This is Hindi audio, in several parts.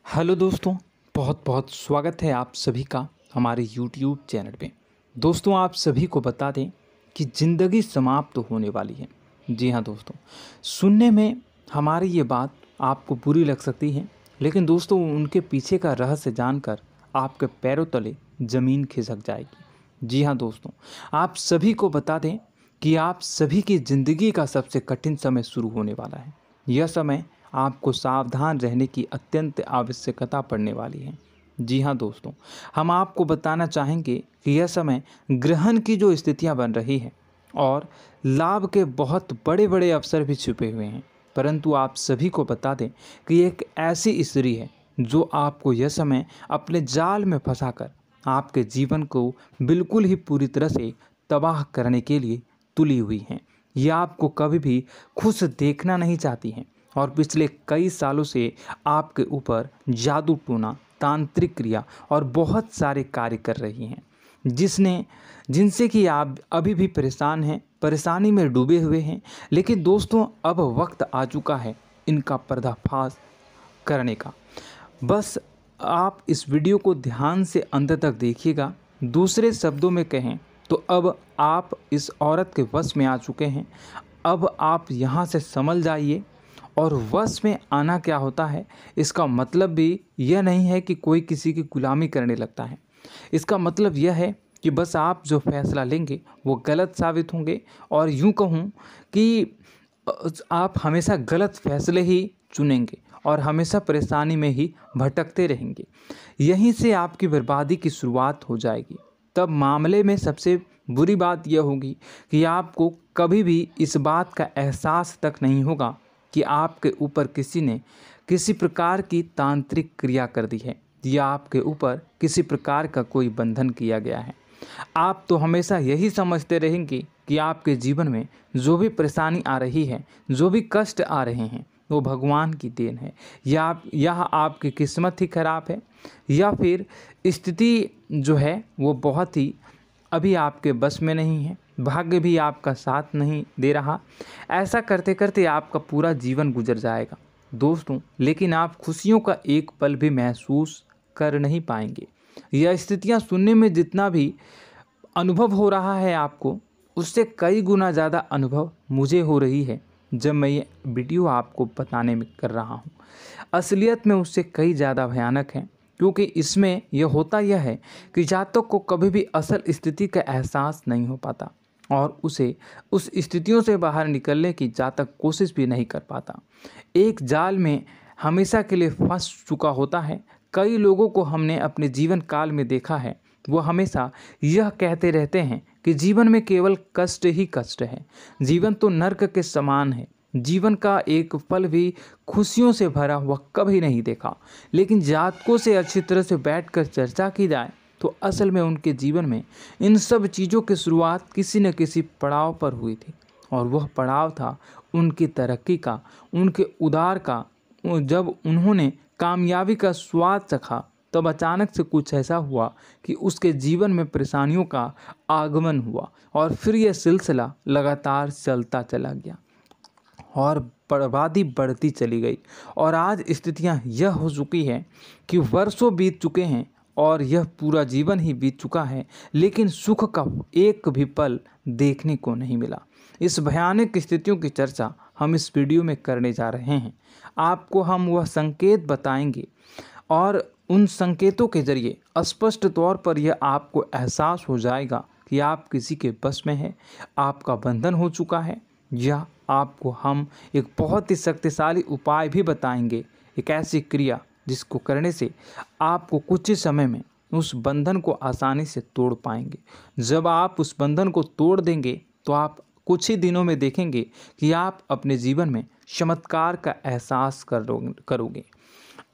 हेलो दोस्तों, बहुत बहुत स्वागत है आप सभी का हमारे यूट्यूब चैनल पे। दोस्तों, आप सभी को बता दें कि ज़िंदगी समाप्त होने वाली है। जी हाँ दोस्तों, सुनने में हमारी ये बात आपको बुरी लग सकती है, लेकिन दोस्तों उनके पीछे का रहस्य जानकर आपके पैरों तले ज़मीन खिसक जाएगी। जी हाँ दोस्तों, आप सभी को बता दें कि आप सभी की ज़िंदगी का सबसे कठिन समय शुरू होने वाला है। यह समय आपको सावधान रहने की अत्यंत आवश्यकता पड़ने वाली है। जी हाँ दोस्तों, हम आपको बताना चाहेंगे कि यह समय ग्रहण की जो स्थितियाँ बन रही हैं और लाभ के बहुत बड़े बड़े अवसर भी छुपे हुए हैं, परंतु आप सभी को बता दें कि एक ऐसी स्त्री है जो आपको यह समय अपने जाल में फंसाकर आपके जीवन को बिल्कुल ही पूरी तरह से तबाह करने के लिए तुली हुई हैं। यह आपको कभी भी खुश देखना नहीं चाहती हैं और पिछले कई सालों से आपके ऊपर जादू टोना, तांत्रिक क्रिया और बहुत सारे कार्य कर रही हैं, जिनसे कि आप अभी भी परेशान हैं, परेशानी में डूबे हुए हैं। लेकिन दोस्तों, अब वक्त आ चुका है इनका पर्दाफाश करने का। बस आप इस वीडियो को ध्यान से अंत तक देखिएगा। दूसरे शब्दों में कहें तो अब आप इस औरत के वश में आ चुके हैं। अब आप यहाँ से संभल जाइए। और वश में आना क्या होता है, इसका मतलब भी यह नहीं है कि कोई किसी की गुलामी करने लगता है। इसका मतलब यह है कि बस आप जो फैसला लेंगे वो गलत साबित होंगे, और यूँ कहूँ कि आप हमेशा गलत फैसले ही चुनेंगे और हमेशा परेशानी में ही भटकते रहेंगे। यहीं से आपकी बर्बादी की शुरुआत हो जाएगी। तब मामले में सबसे बुरी बात यह होगी कि आपको कभी भी इस बात का एहसास तक नहीं होगा कि आपके ऊपर किसी ने किसी प्रकार की तांत्रिक क्रिया कर दी है या आपके ऊपर किसी प्रकार का कोई बंधन किया गया है। आप तो हमेशा यही समझते रहेंगे कि आपके जीवन में जो भी परेशानी आ रही है, जो भी कष्ट आ रहे हैं, वो भगवान की देन है, या आपकी किस्मत ही खराब है, या फिर स्थिति जो है वो बहुत ही अभी आपके बस में नहीं है, भाग्य भी आपका साथ नहीं दे रहा। ऐसा करते करते आपका पूरा जीवन गुजर जाएगा दोस्तों, लेकिन आप खुशियों का एक पल भी महसूस कर नहीं पाएंगे। यह स्थितियां सुनने में जितना भी अनुभव हो रहा है आपको, उससे कई गुना ज़्यादा अनुभव मुझे हो रही है जब मैं ये वीडियो आपको बताने में कर रहा हूँ। असलियत में उससे कई ज़्यादा भयानक है, क्योंकि इसमें यह होता यह है कि जातक को कभी भी असल स्थिति का एहसास नहीं हो पाता और उसे उस स्थितियों से बाहर निकलने की जातक कोशिश भी नहीं कर पाता। एक जाल में हमेशा के लिए फंस चुका होता है। कई लोगों को हमने अपने जीवन काल में देखा है, वो हमेशा यह कहते रहते हैं कि जीवन में केवल कष्ट ही कष्ट है, जीवन तो नर्क के समान है, जीवन का एक पल भी खुशियों से भरा हुआ कभी नहीं देखा। लेकिन जातकों से अच्छी तरह से बैठकर चर्चा की जाए तो असल में उनके जीवन में इन सब चीज़ों की शुरुआत किसी न किसी पड़ाव पर हुई थी, और वह पड़ाव था उनकी तरक्की का, उनके उदार का। जब उन्होंने कामयाबी का स्वाद चखा, तब अचानक से कुछ ऐसा हुआ कि उसके जीवन में परेशानियों का आगमन हुआ, और फिर यह सिलसिला लगातार चलता चला गया और बर्बादी बढ़ती चली गई। और आज स्थितियां यह हो चुकी है कि वर्षों बीत चुके हैं और यह पूरा जीवन ही बीत चुका है, लेकिन सुख का एक भी पल देखने को नहीं मिला। इस भयानक स्थितियों की चर्चा हम इस वीडियो में करने जा रहे हैं। आपको हम वह संकेत बताएंगे और उन संकेतों के जरिए स्पष्ट तौर पर यह आपको एहसास हो जाएगा कि आप किसी के बस में हैं, आपका बंधन हो चुका है, या आपको हम एक बहुत ही शक्तिशाली उपाय भी बताएंगे, एक ऐसी क्रिया जिसको करने से आपको कुछ ही समय में उस बंधन को आसानी से तोड़ पाएंगे। जब आप उस बंधन को तोड़ देंगे तो आप कुछ ही दिनों में देखेंगे कि आप अपने जीवन में चमत्कार का एहसास करोगे।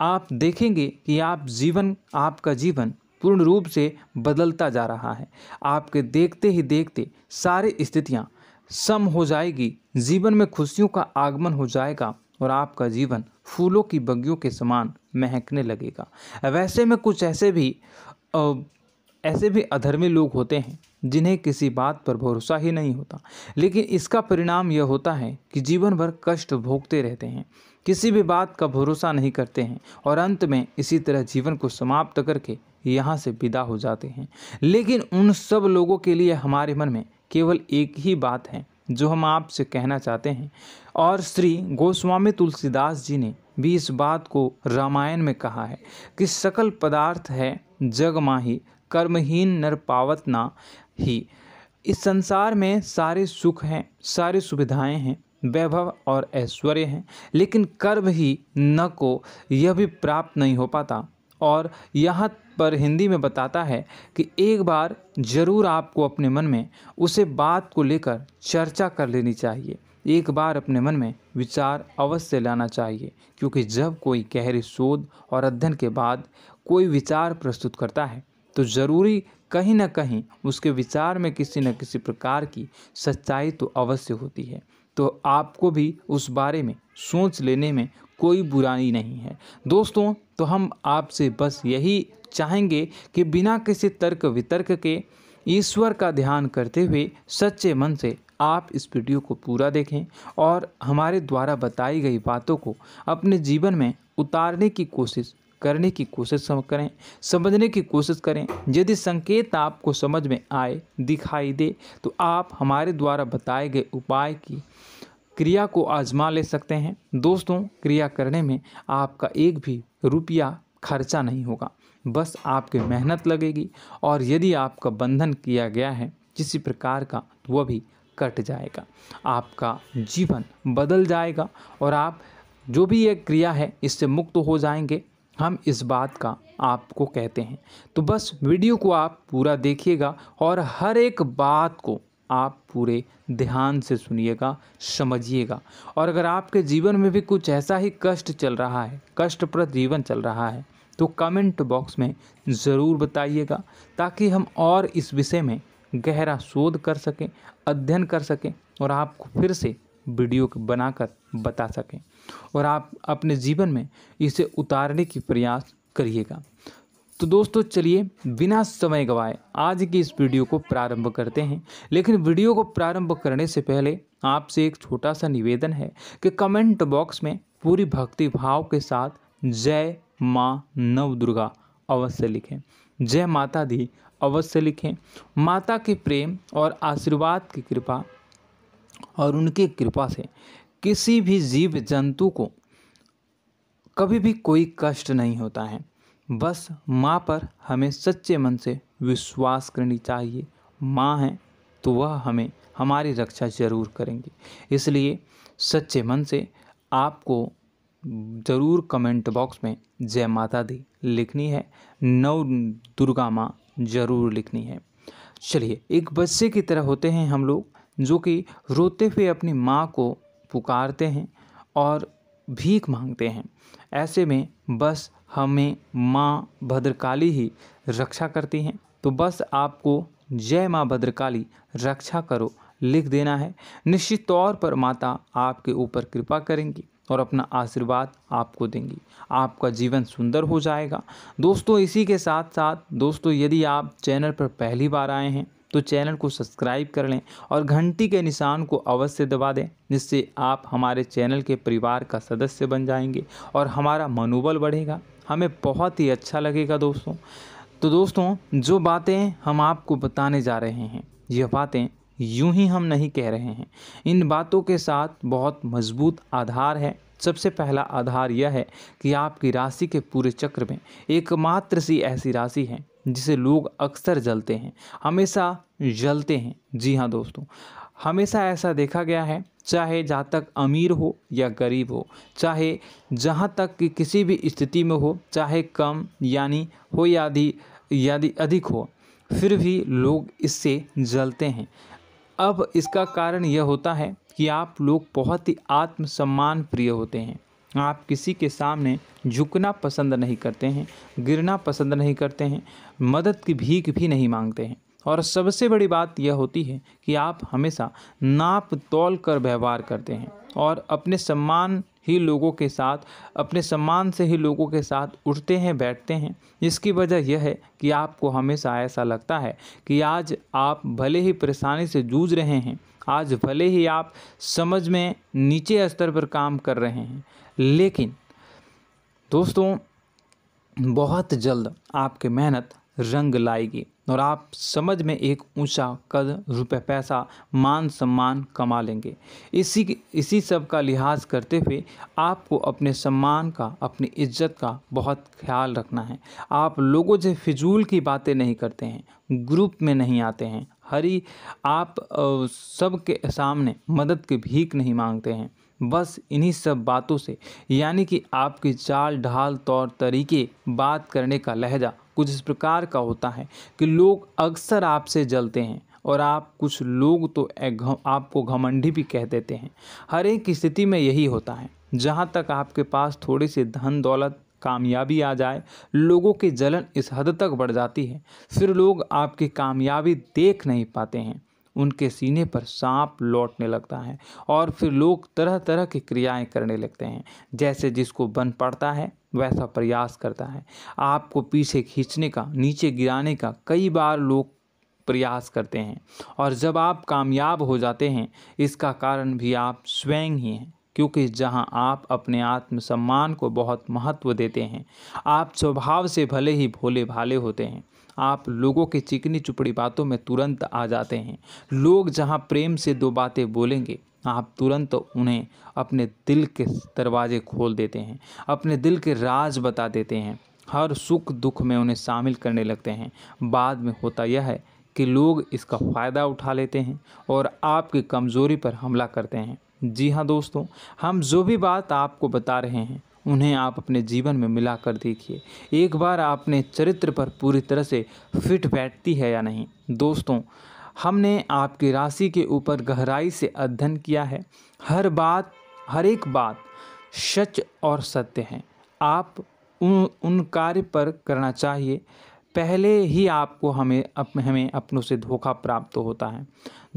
आप देखेंगे कि आपका जीवन पूर्ण रूप से बदलता जा रहा है। आपके देखते ही देखते सारी स्थितियां सम हो जाएगी, जीवन में खुशियों का आगमन हो जाएगा और आपका जीवन फूलों की बगियों के समान महकने लगेगा। वैसे में कुछ ऐसे भी अधर्मी लोग होते हैं जिन्हें किसी बात पर भरोसा ही नहीं होता, लेकिन इसका परिणाम यह होता है कि जीवन भर कष्ट भोगते रहते हैं, किसी भी बात का भरोसा नहीं करते हैं और अंत में इसी तरह जीवन को समाप्त करके यहाँ से विदा हो जाते हैं। लेकिन उन सब लोगों के लिए हमारे मन में केवल एक ही बात है जो हम आपसे कहना चाहते हैं, और श्री गोस्वामी तुलसीदास जी ने भी इस बात को रामायण में कहा है कि सकल पदार्थ है जग माही, कर्महीन नर पावत ना ही। इस संसार में सारे सुख हैं, सारी सुविधाएं हैं, वैभव और ऐश्वर्य हैं, लेकिन कर्म ही न को यह भी प्राप्त नहीं हो पाता। और यहाँ पर हिंदी में बताता है कि एक बार ज़रूर आपको अपने मन में उसे बात को लेकर चर्चा कर लेनी चाहिए, एक बार अपने मन में विचार अवश्य लाना चाहिए, क्योंकि जब कोई गहरी शोध और अध्ययन के बाद कोई विचार प्रस्तुत करता है तो ज़रूरी कहीं न कहीं उसके विचार में किसी न किसी प्रकार की सच्चाई तो अवश्य होती है। तो आपको भी उस बारे में सोच लेने में कोई बुराई नहीं है। दोस्तों, तो हम आपसे बस यही चाहेंगे कि बिना किसी तर्क वितर्क के ईश्वर का ध्यान करते हुए सच्चे मन से आप इस वीडियो को पूरा देखें और हमारे द्वारा बताई गई बातों को अपने जीवन में उतारने की कोशिश करने की कोशिश करें, समझने की कोशिश करें। यदि संकेत आपको समझ में आए, दिखाई दे, तो आप हमारे द्वारा बताए गए उपाय की क्रिया को आजमा ले सकते हैं। दोस्तों, क्रिया करने में आपका एक भी रुपया खर्चा नहीं होगा, बस आपकी मेहनत लगेगी, और यदि आपका बंधन किया गया है किसी प्रकार का तो वह भी कट जाएगा, आपका जीवन बदल जाएगा और आप जो भी ये क्रिया है इससे मुक्त हो जाएंगे। हम इस बात का आपको कहते हैं। तो बस वीडियो को आप पूरा देखिएगा और हर एक बात को आप पूरे ध्यान से सुनिएगा, समझिएगा। और अगर आपके जीवन में भी कुछ ऐसा ही कष्ट चल रहा है, कष्टप्रद जीवन चल रहा है, तो कमेंट बॉक्स में ज़रूर बताइएगा, ताकि हम और इस विषय में गहरा शोध कर सकें, अध्ययन कर सकें और आपको फिर से वीडियो बनाकर बता सकें और आप अपने जीवन में इसे उतारने की प्रयास करिएगा। तो दोस्तों, चलिए बिना समय गवाए आज की इस वीडियो को प्रारंभ करते हैं। लेकिन वीडियो को प्रारंभ करने से पहले आपसे एक छोटा सा निवेदन है कि कमेंट बॉक्स में पूरी भक्ति भाव के साथ जय माँ नव दुर्गा अवश्य लिखें, जय माता दी अवश्य लिखें। माता के प्रेम और आशीर्वाद की कृपा और उनकी कृपा से किसी भी जीव जंतु को कभी भी कोई कष्ट नहीं होता है। बस माँ पर हमें सच्चे मन से विश्वास करनी चाहिए। माँ है तो वह हमें हमारी रक्षा जरूर करेंगी। इसलिए सच्चे मन से आपको ज़रूर कमेंट बॉक्स में जय माता दी लिखनी है, नव दुर्गा माँ ज़रूर लिखनी है। चलिए, एक बच्चे की तरह होते हैं हम लोग, जो कि रोते हुए अपनी माँ को पुकारते हैं और भीख मांगते हैं। ऐसे में बस हमें माँ भद्रकाली ही रक्षा करती हैं। तो बस आपको जय माँ भद्रकाली रक्षा करो लिख देना है। निश्चित तौर पर माता आपके ऊपर कृपा करेंगी और अपना आशीर्वाद आपको देंगी, आपका जीवन सुंदर हो जाएगा। दोस्तों, इसी के साथ साथ दोस्तों, यदि आप चैनल पर पहली बार आए हैं तो चैनल को सब्सक्राइब कर लें और घंटी के निशान को अवश्य दबा दें, जिससे आप हमारे चैनल के परिवार का सदस्य बन जाएंगे और हमारा मनोबल बढ़ेगा, हमें बहुत ही अच्छा लगेगा दोस्तों। तो दोस्तों, जो बातें हम आपको बताने जा रहे हैं, यह बातें यूं ही हम नहीं कह रहे हैं, इन बातों के साथ बहुत मजबूत आधार है। सबसे पहला आधार यह है कि आपकी राशि के पूरे चक्र में एकमात्र सी ऐसी राशि है जिसे लोग अक्सर जलते हैं, हमेशा जलते हैं। जी हाँ दोस्तों, हमेशा ऐसा देखा गया है, चाहे जातक अमीर हो या गरीब हो, चाहे जहाँ तक कि किसी भी स्थिति में हो, चाहे कम यानी हो या अधिक हो, फिर भी लोग इससे जलते हैं। अब इसका कारण यह होता है कि आप लोग बहुत ही आत्मसम्मान प्रिय होते हैं। आप किसी के सामने झुकना पसंद नहीं करते हैं, गिरना पसंद नहीं करते हैं, मदद की भीख भी नहीं मांगते हैं। और सबसे बड़ी बात यह होती है कि आप हमेशा नाप तोल कर व्यवहार करते हैं और अपने सम्मान ही लोगों के साथ, अपने सम्मान से ही लोगों के साथ उठते हैं, बैठते हैं। इसकी वजह यह है कि आपको हमेशा ऐसा लगता है कि आज आप भले ही परेशानी से जूझ रहे हैं, आज भले ही आप समझ में नीचे स्तर पर काम कर रहे हैं, लेकिन दोस्तों बहुत जल्द आपकी मेहनत रंग लाएगी और आप समझ में एक ऊंचा कद, रुपए, पैसा, मान सम्मान कमा लेंगे। इसी सब का लिहाज करते हुए आपको अपने सम्मान का, अपनी इज्जत का बहुत ख्याल रखना है। आप लोगों से फिजूल की बातें नहीं करते हैं, ग्रुप में नहीं आते हैं, आप सबके सामने मदद की भीख नहीं मांगते हैं। बस इन्हीं सब बातों से, यानी कि आपकी चाल ढाल, तौर तरीके, बात करने का लहजा कुछ इस प्रकार का होता है कि लोग अक्सर आपसे जलते हैं और कुछ लोग तो आपको घमंडी भी कह देते हैं। हर एक स्थिति में यही होता है। जहाँ तक आपके पास थोड़ी सी धन दौलत, कामयाबी आ जाए, लोगों की जलन इस हद तक बढ़ जाती है, फिर लोग आपकी कामयाबी देख नहीं पाते हैं, उनके सीने पर सांप लौटने लगता है और फिर लोग तरह तरह की क्रियाएं करने लगते हैं। जैसे जिसको बन पड़ता है वैसा प्रयास करता है। आपको पीछे खींचने का, नीचे गिराने का कई बार लोग प्रयास करते हैं और जब आप कामयाब हो जाते हैं, इसका कारण भी आप स्वयं ही हैं। क्योंकि जहां आप अपने आत्मसम्मान को बहुत महत्व देते हैं, आप स्वभाव से भले ही भोले भाले होते हैं, आप लोगों की चिकनी चुपड़ी बातों में तुरंत आ जाते हैं। लोग जहां प्रेम से दो बातें बोलेंगे, आप तुरंत उन्हें अपने दिल के दरवाजे खोल देते हैं, अपने दिल के राज बता देते हैं, हर सुख दुख में उन्हें शामिल करने लगते हैं। बाद में होता यह है कि लोग इसका फ़ायदा उठा लेते हैं और आपकी कमज़ोरी पर हमला करते हैं। जी हाँ दोस्तों, हम जो भी बात आपको बता रहे हैं उन्हें आप अपने जीवन में मिला कर देखिए। एक बार आपने चरित्र पर पूरी तरह से फिट बैठती है या नहीं। दोस्तों, हमने आपकी राशि के ऊपर गहराई से अध्ययन किया है। हर एक बात सच और सत्य है। आप उन कार्य पर करना चाहिए, पहले ही आपको हमें अपनों से धोखा प्राप्त होता है।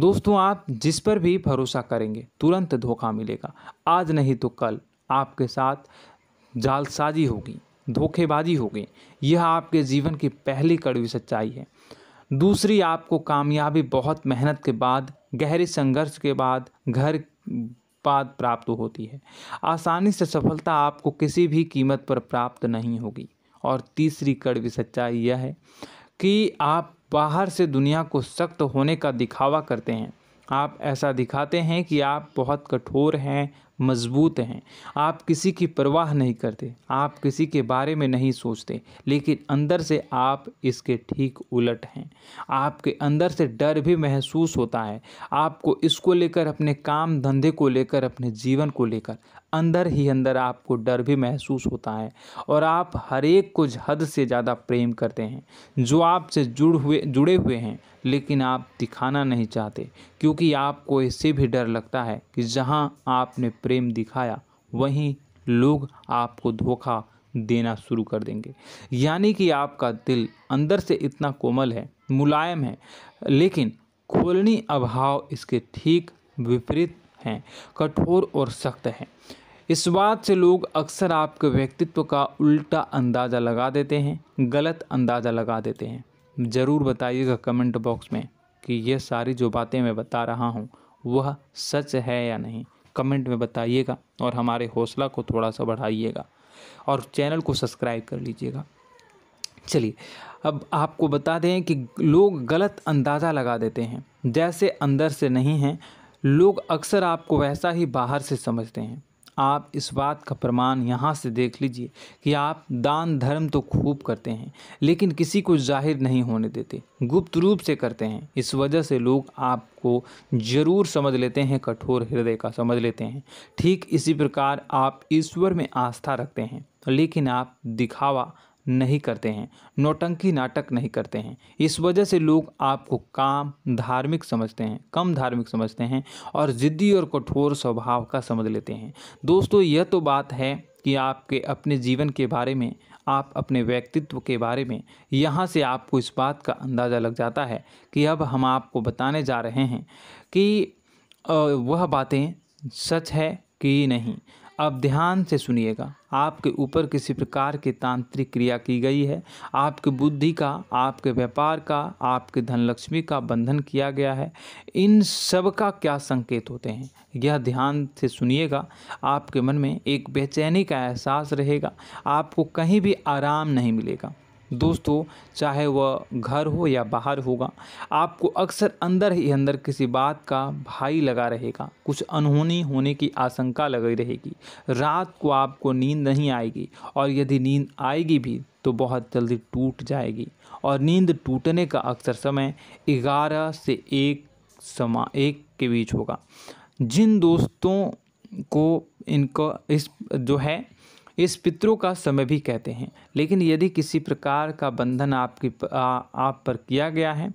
दोस्तों, आप जिस पर भी भरोसा करेंगे तुरंत धोखा मिलेगा। आज नहीं तो कल आपके साथ जालसाजी होगी, धोखेबाजी होगी। यह आपके जीवन की पहली कड़वी सच्चाई है। दूसरी, आपको कामयाबी बहुत मेहनत के बाद, गहरे संघर्ष के बाद प्राप्त होती है। आसानी से सफलता आपको किसी भी कीमत पर प्राप्त नहीं होगी। और तीसरी कड़वी सच्चाई यह है कि आप बाहर से दुनिया को सख्त होने का दिखावा करते हैं। आप ऐसा दिखाते हैं कि आप बहुत कठोर हैं, मजबूत हैं, आप किसी की परवाह नहीं करते, आप किसी के बारे में नहीं सोचते, लेकिन अंदर से आप इसके ठीक उलट हैं। आपके अंदर से डर भी महसूस होता है। आपको इसको लेकर, अपने काम धंधे को लेकर, अपने जीवन को लेकर अंदर ही अंदर आपको डर भी महसूस होता है और आप हर एक को हद से ज़्यादा प्रेम करते हैं, जो आपसे जुड़े हुए हैं, लेकिन आप दिखाना नहीं चाहते, क्योंकि आपको इससे भी डर लगता है कि जहां आपने प्रेम दिखाया वहीं लोग आपको धोखा देना शुरू कर देंगे। यानी कि आपका दिल अंदर से इतना कोमल है, मुलायम है, लेकिन खोलनी अभाव इसके ठीक विपरीत हैं, कठोर और सख्त है। इस बात से लोग अक्सर आपके व्यक्तित्व का उल्टा अंदाज़ा लगा देते हैं, गलत अंदाज़ा लगा देते हैं। ज़रूर बताइएगा कमेंट बॉक्स में कि ये सारी जो बातें मैं बता रहा हूँ वह सच है या नहीं। कमेंट में बताइएगा और हमारे हौसला को थोड़ा सा बढ़ाइएगा और चैनल को सब्सक्राइब कर लीजिएगा। चलिए, अब आपको बता दें कि लोग गलत अंदाज़ा लगा देते हैं। जैसे अंदर से नहीं हैं, लोग अक्सर आपको वैसा ही बाहर से समझते हैं। आप इस बात का प्रमाण यहाँ से देख लीजिए कि आप दान धर्म तो खूब करते हैं, लेकिन किसी को जाहिर नहीं होने देते, गुप्त रूप से करते हैं। इस वजह से लोग आपको ज़रूर समझ लेते हैं, कठोर हृदय का समझ लेते हैं। ठीक इसी प्रकार आप ईश्वर में आस्था रखते हैं, लेकिन आप दिखावा नहीं करते हैं, नौटंकी नाटक नहीं करते हैं। इस वजह से लोग आपको कम धार्मिक समझते हैं और ज़िद्दी और कठोर स्वभाव का समझ लेते हैं। दोस्तों, यह तो बात है कि आपके अपने जीवन के बारे में, आप अपने व्यक्तित्व के बारे में, यहाँ से आपको इस बात का अंदाज़ा लग जाता है कि अब हम आपको बताने जा रहे हैं कि वह बातें सच है कि नहीं। अब ध्यान से सुनिएगा। आपके ऊपर किसी प्रकार की तांत्रिक क्रिया की गई है, आपकी बुद्धि का, आपके व्यापार का, आपके धन लक्ष्मी का बंधन किया गया है। इन सब का क्या संकेत होते हैं, यह ध्यान से सुनिएगा। आपके मन में एक बेचैनी का एहसास रहेगा, आपको कहीं भी आराम नहीं मिलेगा। दोस्तों, चाहे वह घर हो या बाहर होगा, आपको अक्सर अंदर ही अंदर किसी बात का भय लगा रहेगा, कुछ अनहोनी होने की आशंका लगी रहेगी। रात को आपको नींद नहीं आएगी, और यदि नींद आएगी भी तो बहुत जल्दी टूट जाएगी। और नींद टूटने का अक्सर समय 11 से 1 के बीच होगा। जिन दोस्तों को इस पितरों का समय भी कहते हैं। लेकिन यदि किसी प्रकार का बंधन आप पर किया गया है,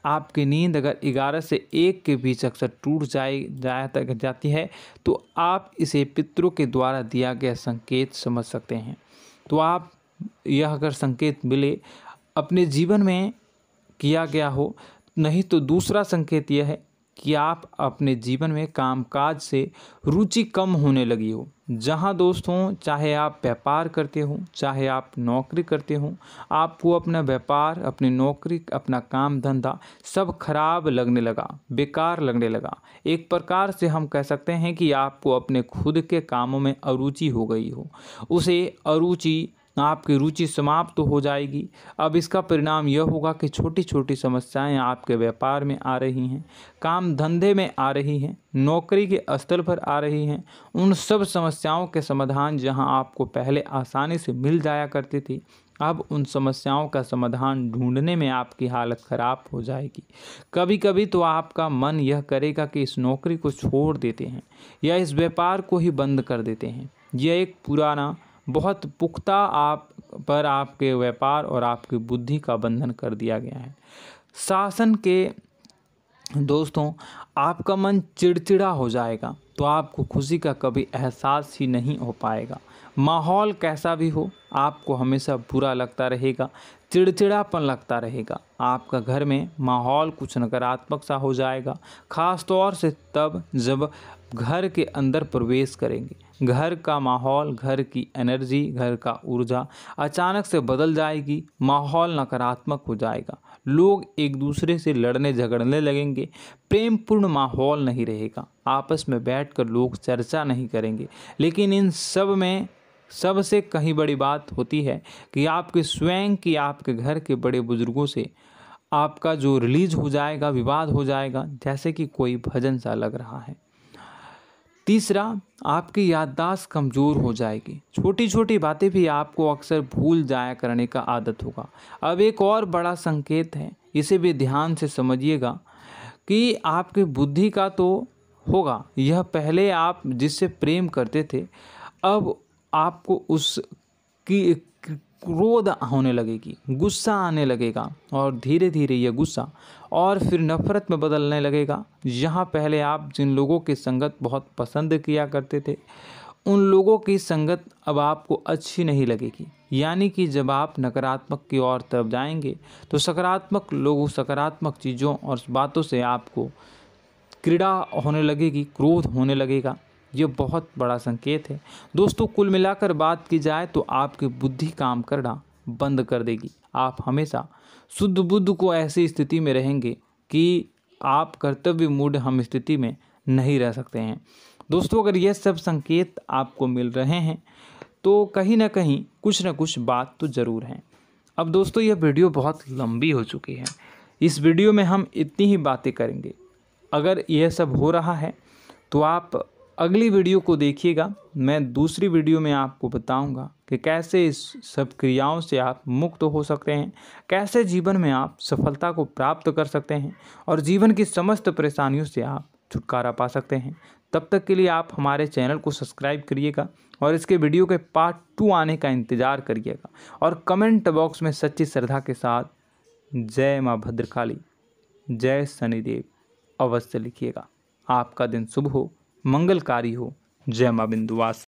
आपकी नींद अगर 11 से 1 के बीच अक्सर टूट जाती है, तो आप इसे पितरों के द्वारा दिया गया संकेत समझ सकते हैं। तो आप यह अगर संकेत मिले अपने जीवन में किया गया हो, नहीं तो दूसरा संकेत यह है कि आप अपने जीवन में कामकाज से रुचि कम होने लगी हो। जहां दोस्तों, चाहे आप व्यापार करते हो, चाहे आप नौकरी करते हो, आपको अपना व्यापार, अपनी नौकरी, अपना काम धंधा सब खराब लगने लगा, बेकार लगने लगा। एक प्रकार से हम कह सकते हैं कि आपको अपने खुद के कामों में अरुचि हो गई हो। उसे अरुचि, आपकी रुचि समाप्त हो जाएगी। अब इसका परिणाम यह होगा कि छोटी छोटी समस्याएं आपके व्यापार में आ रही हैं, काम धंधे में आ रही हैं, नौकरी के स्थल पर आ रही हैं। उन सब समस्याओं के समाधान जहां आपको पहले आसानी से मिल जाया करती थी, अब उन समस्याओं का समाधान ढूंढने में आपकी हालत ख़राब हो जाएगी। कभी कभी तो आपका मन यह करेगा कि इस नौकरी को छोड़ देते हैं या इस व्यापार को ही बंद कर देते हैं। यह एक पुराना, बहुत पुख्ता आप पर आपके व्यापार और आपकी बुद्धि का बंधन कर दिया गया है। शासन के दोस्तों, आपका मन चिड़चिड़ा हो जाएगा, तो आपको खुशी का कभी एहसास ही नहीं हो पाएगा। माहौल कैसा भी हो, आपको हमेशा बुरा लगता रहेगा, चिड़चिड़ापन लगता रहेगा। आपका घर में माहौल कुछ नकारात्मक सा हो जाएगा, ख़ास तौर से तब जब घर के अंदर प्रवेश करेंगे। घर का माहौल, घर की एनर्जी, घर का ऊर्जा अचानक से बदल जाएगी, माहौल नकारात्मक हो जाएगा। लोग एक दूसरे से लड़ने झगड़ने लगेंगे, प्रेमपूर्ण माहौल नहीं रहेगा, आपस में बैठकर लोग चर्चा नहीं करेंगे। लेकिन इन सब में सबसे कहीं बड़ी बात होती है कि आपके स्वयं की, आपके घर के बड़े बुजुर्गों से आपका जो रिलीज हो जाएगा, विवाद हो जाएगा, जैसे कि कोई भजन सा लग रहा है। तीसरा, आपकी याददाश्त कमज़ोर हो जाएगी, छोटी छोटी बातें भी आपको अक्सर भूल जाया करने का आदत होगा। अब एक और बड़ा संकेत है, इसे भी ध्यान से समझिएगा कि आपकी बुद्धि का तो होगा, यह पहले आप जिससे प्रेम करते थे, अब आपको उसकी क्रोध होने लगेगी, गुस्सा आने लगेगा, और धीरे धीरे यह गुस्सा और फिर नफरत में बदलने लगेगा। यहाँ पहले आप जिन लोगों की संगत बहुत पसंद किया करते थे, उन लोगों की संगत अब आपको अच्छी नहीं लगेगी। यानी कि जब आप नकारात्मक की ओर तरफ जाएंगे, तो सकारात्मक लोगों, सकारात्मक चीज़ों और बातों से आपको क्रीड़ा होने लगेगी, क्रोध होने लगेगा। ये बहुत बड़ा संकेत है दोस्तों। कुल मिलाकर बात की जाए तो आपकी बुद्धि काम करना बंद कर देगी। आप हमेशा शुद्ध बुद्ध को ऐसी स्थिति में रहेंगे कि आप कर्तव्य मूढ़ हम स्थिति में नहीं रह सकते हैं। दोस्तों, अगर यह सब संकेत आपको मिल रहे हैं तो कहीं ना कहीं कुछ ना कुछ बात तो ज़रूर है। अब दोस्तों, यह वीडियो बहुत लंबी हो चुकी है, इस वीडियो में हम इतनी ही बातें करेंगे। अगर यह सब हो रहा है तो आप अगली वीडियो को देखिएगा। मैं दूसरी वीडियो में आपको बताऊंगा कि कैसे इस सब क्रियाओं से आप मुक्त हो सकते हैं, कैसे जीवन में आप सफलता को प्राप्त कर सकते हैं और जीवन की समस्त परेशानियों से आप छुटकारा पा सकते हैं। तब तक के लिए आप हमारे चैनल को सब्सक्राइब करिएगा और इसके वीडियो के पार्ट 2 आने का इंतज़ार करिएगा। और कमेंट बॉक्स में सच्ची श्रद्धा के साथ जय माँ भद्रकाली, जय शनिदेव अवश्य लिखिएगा। आपका दिन शुभ हो, मंगलकारी हो। जय माँ विंध्यवासिनी।